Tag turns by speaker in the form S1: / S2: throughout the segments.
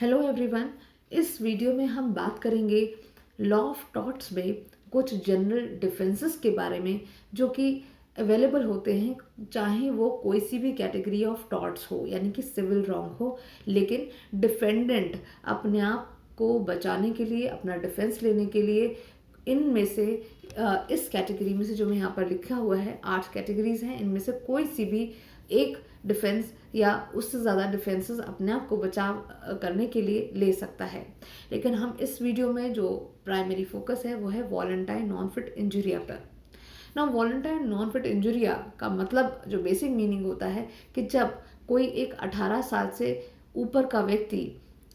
S1: Hello everyone. इस video में हम बात करेंगे लॉ ऑफ टॉर्ट्स में कुछ जनरल डिफरेंसेस के बारे में जो कि अवेलेबल होते हैं, चाहे वो कोई सी भी कैटेगरी ऑफ टॉर्ट्स हो, यानी कि सिविल रॉन्ग हो, लेकिन डिफेंडेंट अपने आप को बचाने के लिए, अपना डिफेंस लेने के लिए इनमें से इस कैटेगरी में से जो मैं यहाँ पर लिखा हुआ है 8 कैटेगरीज हैं, इनमें से कोई सी भी एक डिफेंस या उससे ज़्यादा डिफेंसेस अपने आप को बचाव करने के लिए ले सकता है। लेकिन हम इस वीडियो में जो प्राइमरी फोकस है वो है वॉलंटाइन नॉन फिट इंजुरिया पर। ना वॉलंटाइन नॉन फिट इंजुरिया का मतलब जो बेसिक मीनिंग होता है कि जब कोई एक 18 साल से ऊपर का व्यक्ति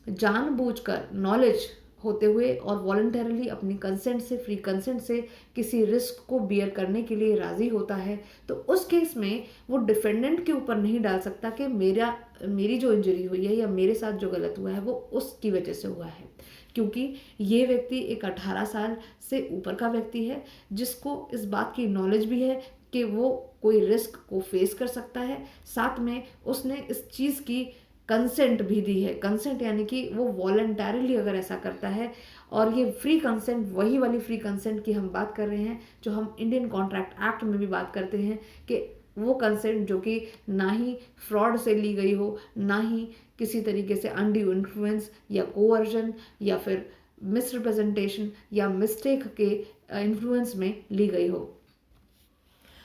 S1: जानबूझकर नॉलेज होते हुए और वॉलंटरली अपनी कंसेंट से, फ्री कंसेंट से किसी रिस्क को बियर करने के लिए राज़ी होता है, तो उस केस में वो डिफेंडेंट के ऊपर नहीं डाल सकता कि मेरी जो इंजरी हुई है या मेरे साथ जो गलत हुआ है वो उसकी वजह से हुआ है, क्योंकि ये व्यक्ति एक 18 साल से ऊपर का व्यक्ति है जिसको इस बात की नॉलेज भी है कि वो कोई रिस्क को फेस कर सकता है। साथ में उसने इस चीज़ की कंसेंट भी दी है। कंसेंट यानी कि वो वॉलंटरली अगर ऐसा करता है, और ये फ्री कंसेंट वही वाली फ्री कंसेंट की हम बात कर रहे हैं जो हम इंडियन कॉन्ट्रैक्ट एक्ट में भी बात करते हैं कि वो कंसेंट जो कि ना ही फ्रॉड से ली गई हो, ना ही किसी तरीके से अनड्यू इन्फ्लुएंस या कोवर्जन या फिर मिसरिप्रेजेंटेशन या मिस्टेक के इन्फ्लुएंस में ली गई हो।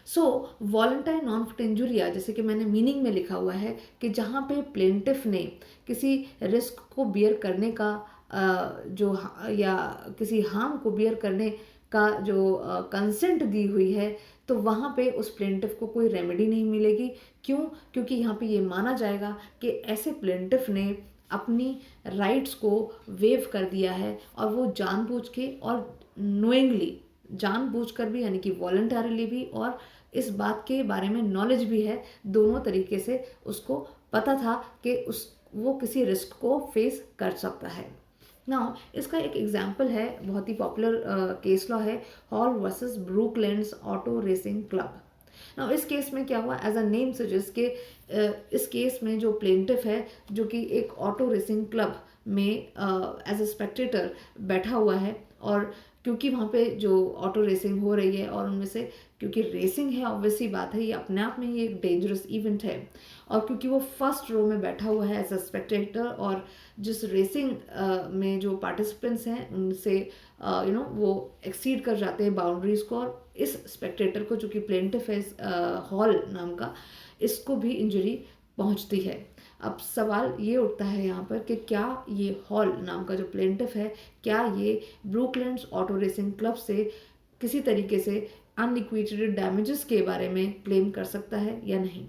S1: सो वॉलंटाइन नॉन फिट इंजुरिया, जैसे कि मैंने मीनिंग में लिखा हुआ है कि जहाँ पे प्लेंटिफ ने किसी रिस्क को बियर करने का या किसी हार्म को बियर करने का जो कंसेंट दी हुई है, तो वहाँ पे उस प्लेंटिफ को कोई रेमेडी नहीं मिलेगी। क्यों? क्योंकि यहाँ पे ये माना जाएगा कि ऐसे प्लेंटिफ ने अपनी राइट्स को वेव कर दिया है और वो जानबूझ के और नोइंगली, जानबूझकर भी यानी कि वॉलंटरली भी, और इस बात के बारे में नॉलेज भी है, दोनों तरीके से उसको पता था कि वो किसी रिस्क को फेस कर सकता है। नाउ इसका एक एग्जाम्पल है, बहुत ही पॉपुलर केस लॉ है, Hall versus Brooklands auto racing club. Now इस केस में क्या हुआ, एज अ नेम सजेस्ट के इस केस में जो प्लेंटिफ है जो कि एक ऑटो रेसिंग क्लब में एज अ स्पेक्टेटर बैठा हुआ है, और क्योंकि वहाँ पे जो ऑटो रेसिंग हो रही है और उनमें से क्योंकि रेसिंग है, ऑब्वियसली बात है, ये अपने आप में ही एक डेंजरस इवेंट है, और क्योंकि वो फर्स्ट रो में बैठा हुआ है एज अ स्पेक्टेटर, और जिस रेसिंग में जो पार्टिसिपेंट्स हैं उनसे वो एक्सीड कर जाते हैं बाउंड्रीज को, और इस स्पेक्टेटर को जो कि प्लेंटिफ है हॉल नाम का, इसको भी इंजरी पहुंचती है। अब सवाल ये उठता है यहाँ पर कि क्या ये हॉल नाम का जो प्लेंटिफ है, क्या ये ब्रूकलैंड्स ऑटो रेसिंग क्लब से किसी तरीके से अनइक्विटेड डैमेजेस के बारे में क्लेम कर सकता है या नहीं।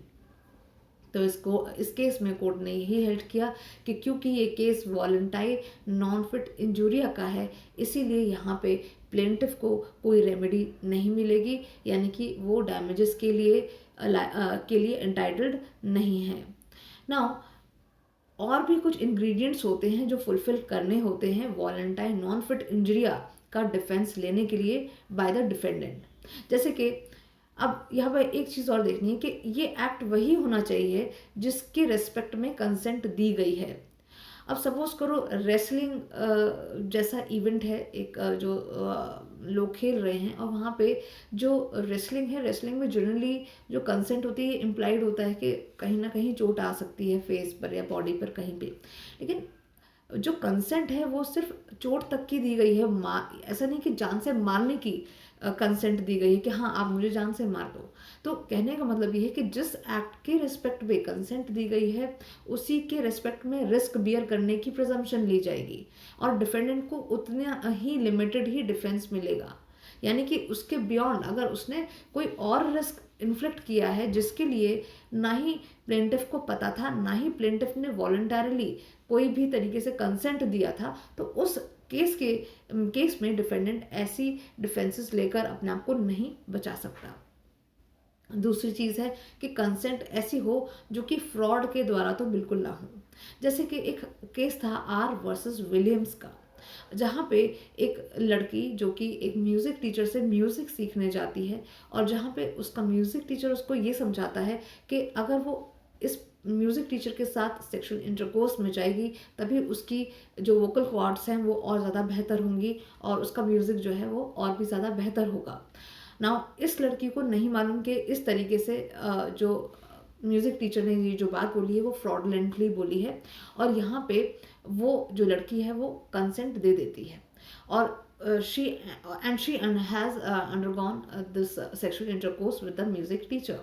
S1: तो इस केस में कोर्ट ने यही हेल्ड किया कि क्योंकि ये केस वॉलंटाइन नॉन फिट इंजुरिया का है, इसीलिए यहाँ पे प्लेंटिफ को कोई रेमेडी नहीं मिलेगी, यानी कि वो डैमेजेस के लिए एंटाइटल्ड नहीं है। नाउ और भी कुछ इंग्रेडिएंट्स होते हैं जो फुलफिल करने होते हैं वॉलंटाइन नॉन फिट इंजरिया का डिफेंस लेने के लिए बाय द डिफेंडेंट। जैसे कि अब यहाँ पर एक चीज़ और देखनी है कि ये एक्ट वही होना चाहिए जिसके रेस्पेक्ट में कंसेंट दी गई है। अब सपोज करो रेसलिंग जैसा इवेंट है, एक जो लोग खेल रहे हैं, और वहाँ पे जो रेसलिंग है, रेसलिंग में जनरली जो कंसेंट होती है इम्प्लाइड होता है कि कहीं ना कहीं चोट आ सकती है फेस पर या बॉडी पर कहीं पे, लेकिन जो कंसेंट है वो सिर्फ चोट तक की दी गई है, ऐसा नहीं कि जान से मारने की कंसेंट दी गई है कि हाँ आप मुझे जान से मार दो। तो कहने का मतलब ये है कि जिस एक्ट के रिस्पेक्ट में कंसेंट दी गई है उसी के रिस्पेक्ट में रिस्क बियर करने की प्रिजम्पशन ली जाएगी, और डिफेंडेंट को उतना ही लिमिटेड ही डिफेंस मिलेगा, यानी कि उसके बियॉन्ड अगर उसने कोई और रिस्क इन्फ्लिक्ट किया है जिसके लिए ना ही प्लेंटिफ को पता था, ना ही प्लेंटिफ ने वॉलंटरली कोई भी तरीके से कंसेंट दिया था, तो उस केस में डिफेंडेंट ऐसी डिफेंसेस लेकर अपने आप को नहीं बचा सकता। दूसरी चीज़ है कि कंसेंट ऐसी हो जो कि फ्रॉड के द्वारा तो बिल्कुल ना हो। जैसे कि एक केस था आर वर्सेस विलियम्स का, जहाँ पे एक लड़की जो कि एक म्यूज़िक टीचर से म्यूज़िक सीखने जाती है, और जहाँ पे उसका म्यूज़िक टीचर उसको ये समझाता है कि अगर वो इस म्यूज़िक टीचर के साथ सेक्सुअल इंटरकोर्स में जाएगी तभी उसकी जो वोकल कॉर्ड्स हैं वो और ज़्यादा बेहतर होंगी और उसका म्यूज़िक जो है वो और भी ज़्यादा बेहतर होगा। नाउ इस लड़की को नहीं मालूम कि इस तरीके से जो म्यूज़िक टीचर ने ये जो बात बोली है वो फ्रॉडलेंटली बोली है और यहाँ पे वो जो लड़की है वो कंसेंट दे देती है और she she has undergone this sexual intercourse with the music teacher।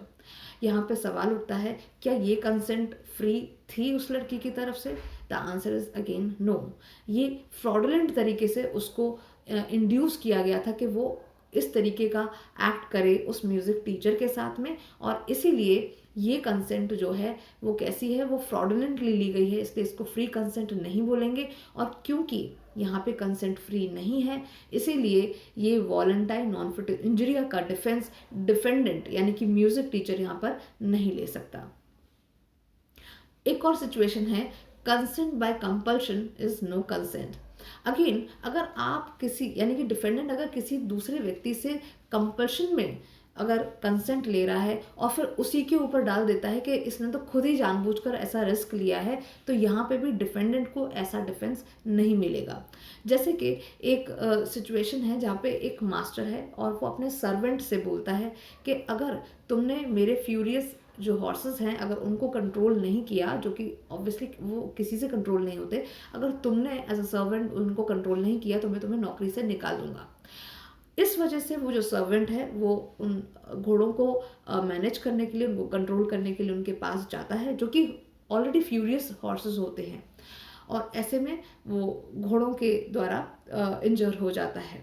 S1: यहाँ पे सवाल उठता है क्या ये कंसेंट फ्री थी उस लड़की की तरफ से? The answer is again no. ये फ्रॉडलेंट तरीके से उसको इंड्यूस किया गया था कि वो इस तरीके का एक्ट करे उस म्यूज़िक टीचर के साथ में और इसीलिए ये कंसेंट जो है वो कैसी है, वो फ्रॉडलेंटली ली गई है, इसलिए इसको फ्री कंसेंट नहीं बोलेंगे। और क्योंकि यहाँ पे कंसेंट फ्री नहीं है इसीलिए ये वॉलंटाइन नॉन फिट इंजरिया का डिफेंस डिफेंडेंट यानी कि म्यूजिक टीचर यहाँ पर नहीं ले सकता। एक और सिचुएशन है consent by compulsion is no consent. Again अगर आप किसी यानी कि डिफेंडेंट अगर किसी दूसरे व्यक्ति से कंपल्शन में अगर कंसेंट ले रहा है और फिर उसी के ऊपर डाल देता है कि इसने तो खुद ही जानबूझकर ऐसा रिस्क लिया है, तो यहाँ पे भी डिफेंडेंट को ऐसा डिफेंस नहीं मिलेगा। जैसे कि एक सिचुएशन है जहाँ पे एक मास्टर है और वो अपने सर्वेंट से बोलता है कि अगर तुमने मेरे फ्यूरियस जो हॉर्सेस हैं अगर उनको कंट्रोल नहीं किया, जो कि ऑब्वियसली वो किसी से कंट्रोल नहीं होते, अगर तुमने एज अ सर्वेंट उनको कंट्रोल नहीं किया तो मैं तुम्हें नौकरी से निकाल दूंगा। इस वजह से वो जो सर्वेंट है वो उन घोड़ों को मैनेज करने के लिए, उनको कंट्रोल करने के लिए उनके पास जाता है जो कि ऑलरेडी फ्यूरियस हॉर्सेस होते हैं और ऐसे में वो घोड़ों के द्वारा इंजर हो जाता है।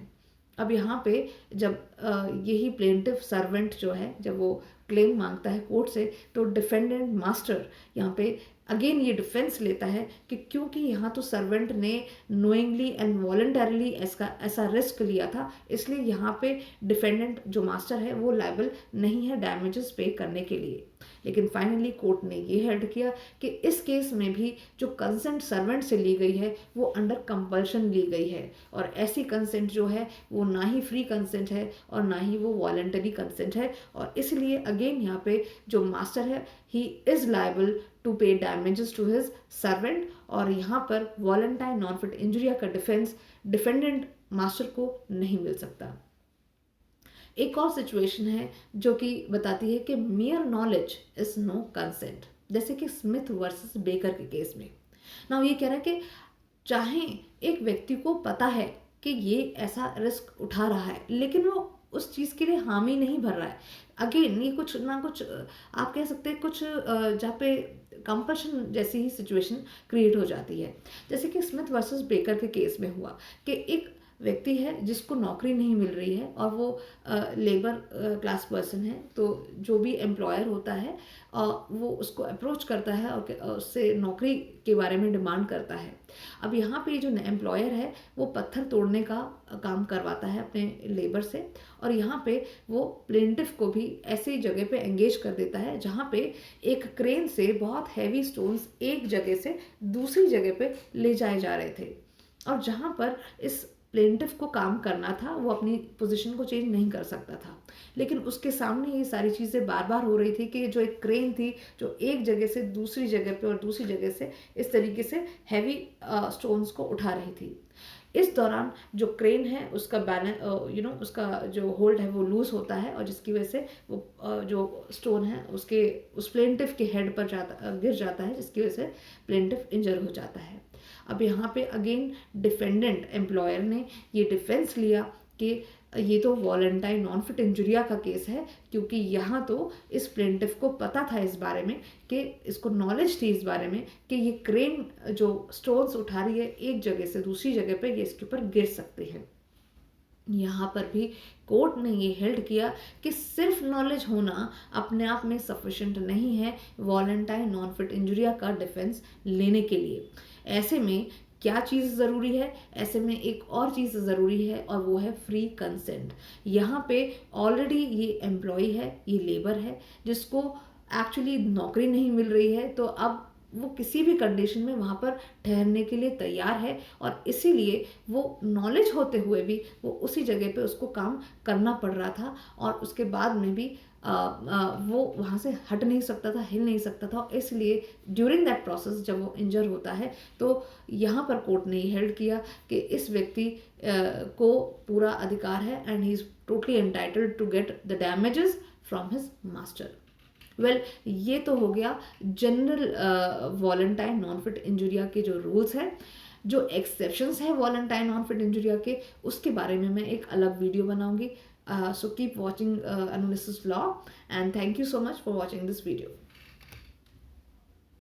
S1: अब यहाँ पे जब यही प्लेंटिव सर्वेंट जो है जब वो क्लेम मांगता है कोर्ट से तो डिफेंडेंट मास्टर यहाँ पे अगेन ये डिफेंस लेता है कि क्योंकि यहाँ तो सर्वेंट ने नोइंगली एंड वॉलंटरली ऐसा रिस्क लिया था, इसलिए यहाँ पे डिफेंडेंट जो मास्टर है वो लायबल नहीं है डैमेजेस पे करने के लिए। लेकिन फाइनली कोर्ट ने ये हेल्ड किया कि इस केस में भी जो कंसेंट सर्वेंट से ली गई है वो अंडर कंपल्शन ली गई है और ऐसी कंसेंट जो है वो ना ही फ्री कंसेंट है और ना ही वो वॉलंटरी कंसेंट है और इसलिए अगेन यहाँ पे जो मास्टर है ही इज लायबल टू पे डैमेजेस टू हिज सर्वेंट और यहाँ पर वॉलंटाइन नॉन फिट इंजरिया का डिफेंस डिफेंडेंट मास्टर को नहीं मिल सकता। एक और सिचुएशन है जो कि बताती है कि mere knowledge is no consent, जैसे कि स्मिथ वर्सेस बेकर के केस में। ना ये कह रहा है कि चाहे एक व्यक्ति को पता है कि ये ऐसा रिस्क उठा रहा है लेकिन वो उस चीज़ के लिए हामी नहीं भर रहा है। अगेन ये कुछ ना कुछ आप कह सकते हैं कुछ जहाँ पे कंपल्शन जैसी ही सिचुएशन क्रिएट हो जाती है। जैसे कि स्मिथ वर्सेस बेकर के केस में हुआ कि एक व्यक्ति है जिसको नौकरी नहीं मिल रही है और वो लेबर क्लास पर्सन है, तो जो भी एम्प्लॉयर होता है वो उसको अप्रोच करता है और उससे नौकरी के बारे में डिमांड करता है। अब यहाँ पे जो एम्प्लॉयर है वो पत्थर तोड़ने का काम करवाता है अपने लेबर से और यहाँ पे वो प्लेंटिफ को भी ऐसी जगह पे एंगेज कर देता है जहाँ पे एक क्रेन से बहुत हैवी स्टोन्स एक जगह से दूसरी जगह पे ले जाए जा रहे थे और जहाँ पर इस प्लेंटिफ को काम करना था वो अपनी पोजीशन को चेंज नहीं कर सकता था, लेकिन उसके सामने ये सारी चीज़ें बार बार हो रही थी कि जो एक क्रेन थी जो एक जगह से दूसरी जगह पे और दूसरी जगह से इस तरीके से हैवी स्टोन्स को उठा रही थी। इस दौरान जो क्रेन है उसका बैलेंस उसका जो होल्ड है वो लूज होता है और जिसकी वजह से वो जो स्टोन है उसके उस प्लेंटिफ के हेड पर गिर जाता है, जिसकी वजह से प्लेंटिफ इंजर हो जाता है। अब यहाँ पे अगेन डिफेंडेंट एम्प्लॉयर ने ये डिफेंस लिया कि ये तो वॉलंटाइन नॉन फिट इंजुरिया का केस है क्योंकि यहाँ तो इस प्लेंटिफ को पता था इस बारे में कि इसको नॉलेज थी इस बारे में कि ये क्रेन जो स्टोन्स उठा रही है एक जगह से दूसरी जगह पे ये इसके ऊपर गिर सकते हैं। यहाँ पर भी कोर्ट ने ये हेल्ड किया कि सिर्फ नॉलेज होना अपने आप में सफिशिएंट नहीं है वॉलंटाइन नॉन फिट इंजुरिया का डिफेंस लेने के लिए। ऐसे में क्या चीज़ ज़रूरी है? ऐसे में एक और चीज़ ज़रूरी है और वो है फ्री कंसेंट। यहाँ पे ऑलरेडी ये एम्प्लॉय है, ये लेबर है जिसको एक्चुअली नौकरी नहीं मिल रही है, तो अब वो किसी भी कंडीशन में वहाँ पर ठहरने के लिए तैयार है, और इसीलिए वो नॉलेज होते हुए भी वो उसी जगह पे उसको काम करना पड़ रहा था, और उसके बाद में भी वो वहाँ से हट नहीं सकता था, हिल नहीं सकता था। इसलिए ड्यूरिंग दैट प्रोसेस जब वो इंजर होता है तो यहाँ पर कोर्ट ने हेल्ड किया कि इस व्यक्ति को पूरा अधिकार है and he is totally entitled to get the damages from his master. Well, ये तो हो गया general volenti non fit injuria के जो रूल्स हैं। जो एक्सेप्शंस है वॉलेंटाइन नॉन फिट इंजुरिया के, उसके बारे में मैं एक अलग वीडियो बनाऊंगी। So keep watching Analysis Law, and thank you so much for watching this video.